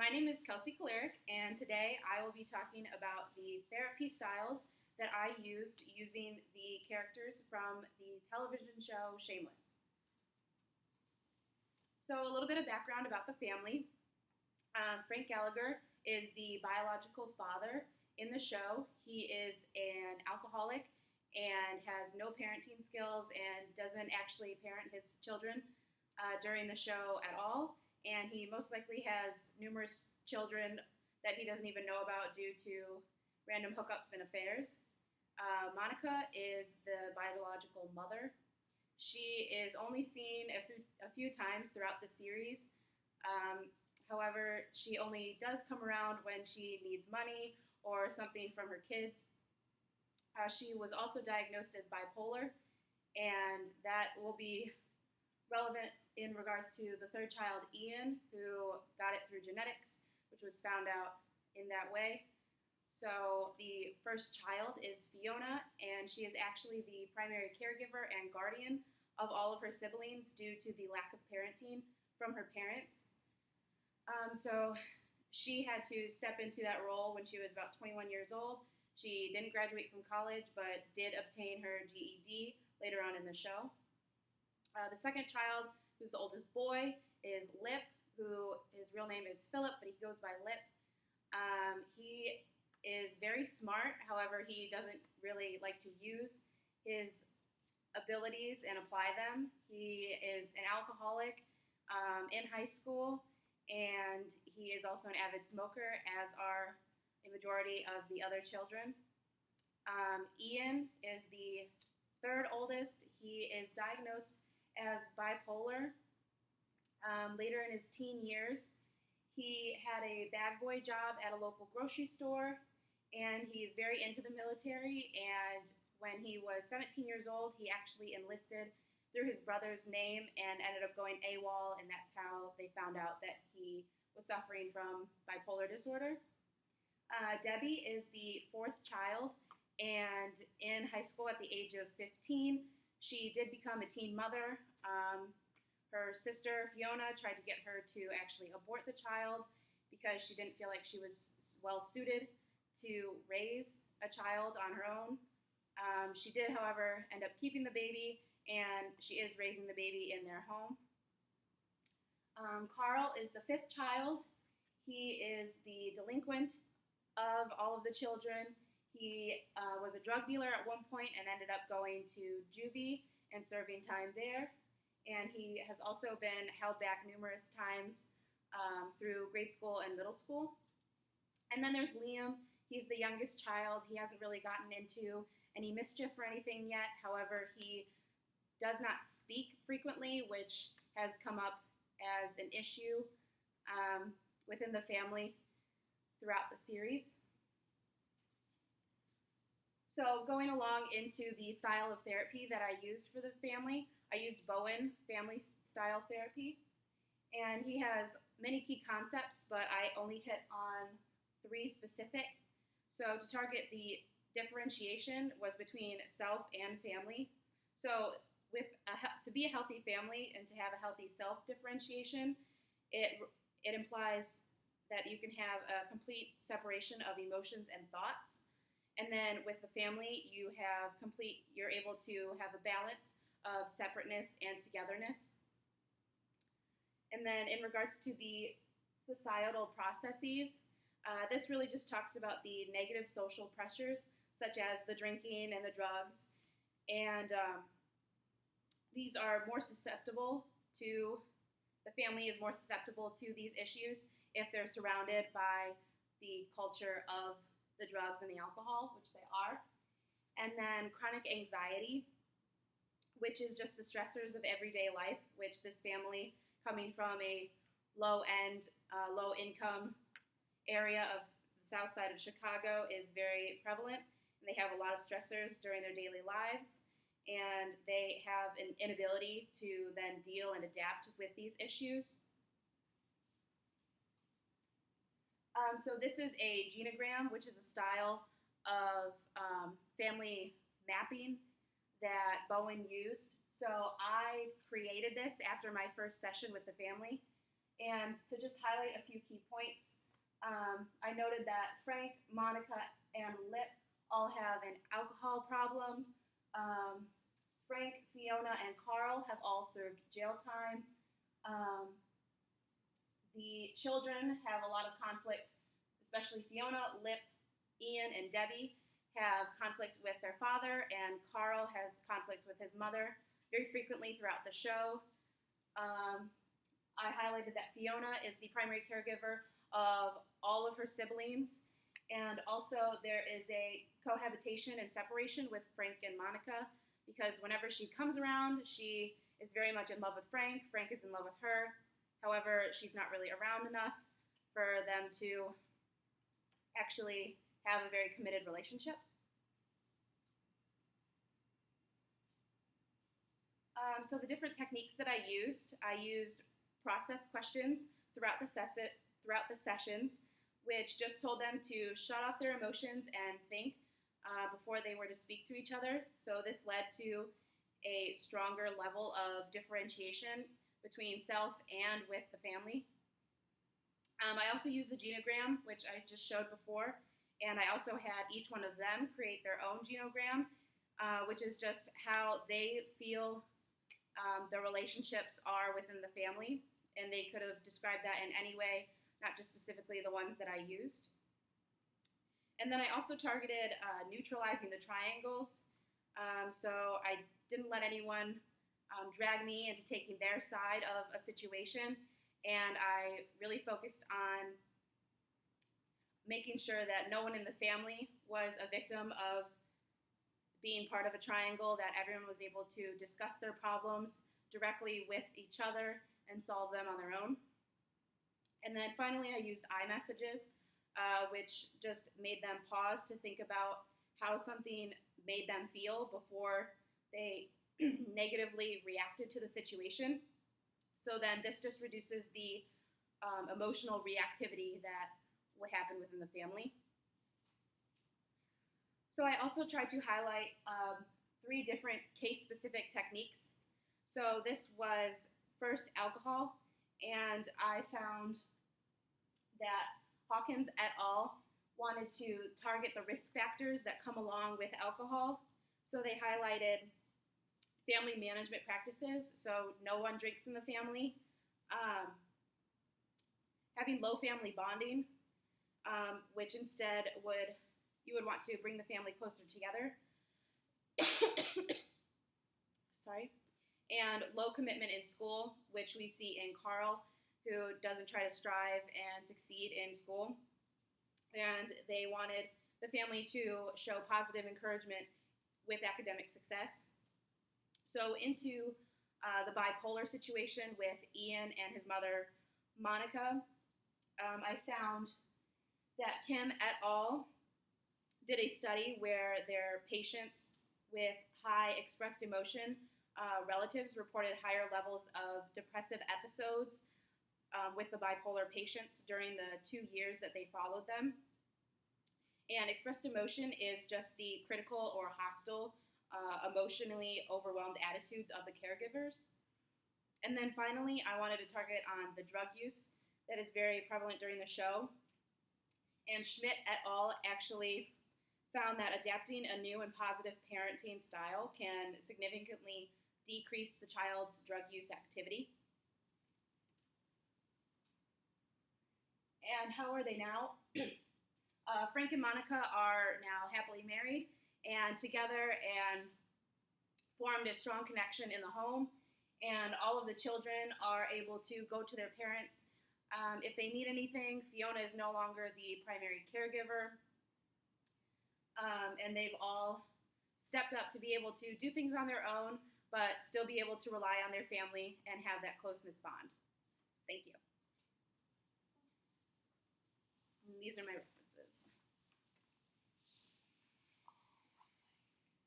My name is Kelsey Kalerick, and today I will be talking about the therapy styles that I used using the characters from the television show Shameless. So, a little bit of background about the family. Frank Gallagher is the biological father in the show. He is an alcoholic and has no parenting skills and doesn't actually parent his children during the show at all. And he most likely has numerous children that he doesn't even know about due to random hookups and affairs. Monica is the biological mother. She is only seen a few times throughout the series. However, she only does come around when she needs money or something from her kids. She was also diagnosed as bipolar, and that will be relevant in regards to the third child, Ian, who got it through genetics, which was found out in that way. So the first child is Fiona, and she is actually the primary caregiver and guardian of all of her siblings due to the lack of parenting from her parents. So she had to step into that role when she was about 21 years old. She didn't graduate from college, but did obtain her GED later on in the show. The second child, who's the oldest boy, is Lip, who his real name is Philip, but he goes by Lip. He is very smart. However, he doesn't really like to use his abilities and apply them. He is an alcoholic in high school, and he is also an avid smoker, as are a majority of the other children. Ian is the third oldest. He is diagnosed as bipolar. Later in his teen years, he had a bag boy job at a local grocery store, and he's very into the military. And when he was 17 years old, he actually enlisted through his brother's name and ended up going AWOL, and that's how they found out that he was suffering from bipolar disorder. Debbie is the fourth child, and in high school at the age of 15, she did become a teen mother. Her sister, Fiona, tried to get her to actually abort the child because she didn't feel like she was well suited to raise a child on her own. She did, however, end up keeping the baby, and she is raising the baby in their home. Carl is the fifth child. He is the delinquent of all of the children. He was a drug dealer at one point and ended up going to juvie and serving time there. And he has also been held back numerous times through grade school and middle school. And then there's Liam. He's the youngest child. He hasn't really gotten into any mischief or anything yet. However, he does not speak frequently, which has come up as an issue within the family throughout the series. So going along into the style of therapy that I used for the family, I used Bowen family style therapy. And he has many key concepts, but I only hit on three specific. So to target the differentiation was between self and family. So to be a healthy family and to have a healthy self differentiation, it implies that you can have a complete separation of emotions and thoughts. And then with the family, you're able to have a balance of separateness and togetherness. And then in regards to the societal processes, this really just talks about the negative social pressures, such as the drinking and the drugs. And these are more susceptible to, the family is more susceptible to these issues if they're surrounded by the culture of the drugs and the alcohol, which they are. And then chronic anxiety, which is just the stressors of everyday life, which this family, coming from a low-end, low-income area of the south side of Chicago, is very prevalent. And they have a lot of stressors during their daily lives, and they have an inability to then deal and adapt with these issues. So this is a genogram, which is a style of family mapping that Bowen used. So I created this after my first session with the family, And to just highlight a few key points, I noted that Frank, Monica, and Lip all have an alcohol problem. Frank, Fiona, and Carl have all served jail time. Um, the children have a lot of conflict, especially Fiona, Lip, Ian, and Debbie have conflict with their father, and Carl has conflict with his mother very frequently throughout the show. I highlighted that Fiona is the primary caregiver of all of her siblings, and also there is a cohabitation and separation with Frank and Monica, because whenever she comes around, she is very much in love with Frank. Frank is in love with her. However, she's not really around enough for them to actually have a very committed relationship. So the different techniques that I used process questions throughout the sessions, which just told them to shut off their emotions and think before they were to speak to each other. So this led to a stronger level of differentiation between self and with the family. I also used the genogram, which I just showed before, and I also had each one of them create their own genogram, which is just how they feel the relationships are within the family, and they could have described that in any way, not just specifically the ones that I used. And then I also targeted neutralizing the triangles, so I didn't let anyone drag me into taking their side of a situation, and I really focused on making sure that no one in the family was a victim of being part of a triangle, that everyone was able to discuss their problems directly with each other and solve them on their own. And then finally, I used iMessages, which just made them pause to think about how something made them feel before they negatively reacted to the situation. So then this just reduces the emotional reactivity that would happen within the family. So I also tried to highlight 3 different case-specific techniques. So this was first alcohol, and I found that Hawkins et al. Wanted to target the risk factors that come along with alcohol. So they highlighted family management practices, so no one drinks in the family, having low family bonding, which instead you would want to bring the family closer together. Sorry. And low commitment in school, which we see in Carl, who doesn't try to strive and succeed in school. And they wanted the family to show positive encouragement with academic success. So into the bipolar situation with Ian and his mother, Monica, I found that Kim et al. Did a study where their patients with high expressed emotion relatives reported higher levels of depressive episodes with the bipolar patients during the 2 years that they followed them. And expressed emotion is just the critical or hostile, emotionally overwhelmed attitudes of the caregivers. And then finally, I wanted to target on the drug use that is very prevalent during the show. And Schmidt et al. Actually found that adapting a new and positive parenting style can significantly decrease the child's drug use activity. And how are they now? Frank and Monica are now happily married and together and formed a strong connection in the home. And all of the children are able to go to their parents if they need anything. Fiona is no longer the primary caregiver. And they've all stepped up to be able to do things on their own, but still be able to rely on their family and have that closeness bond. Thank you. And these are my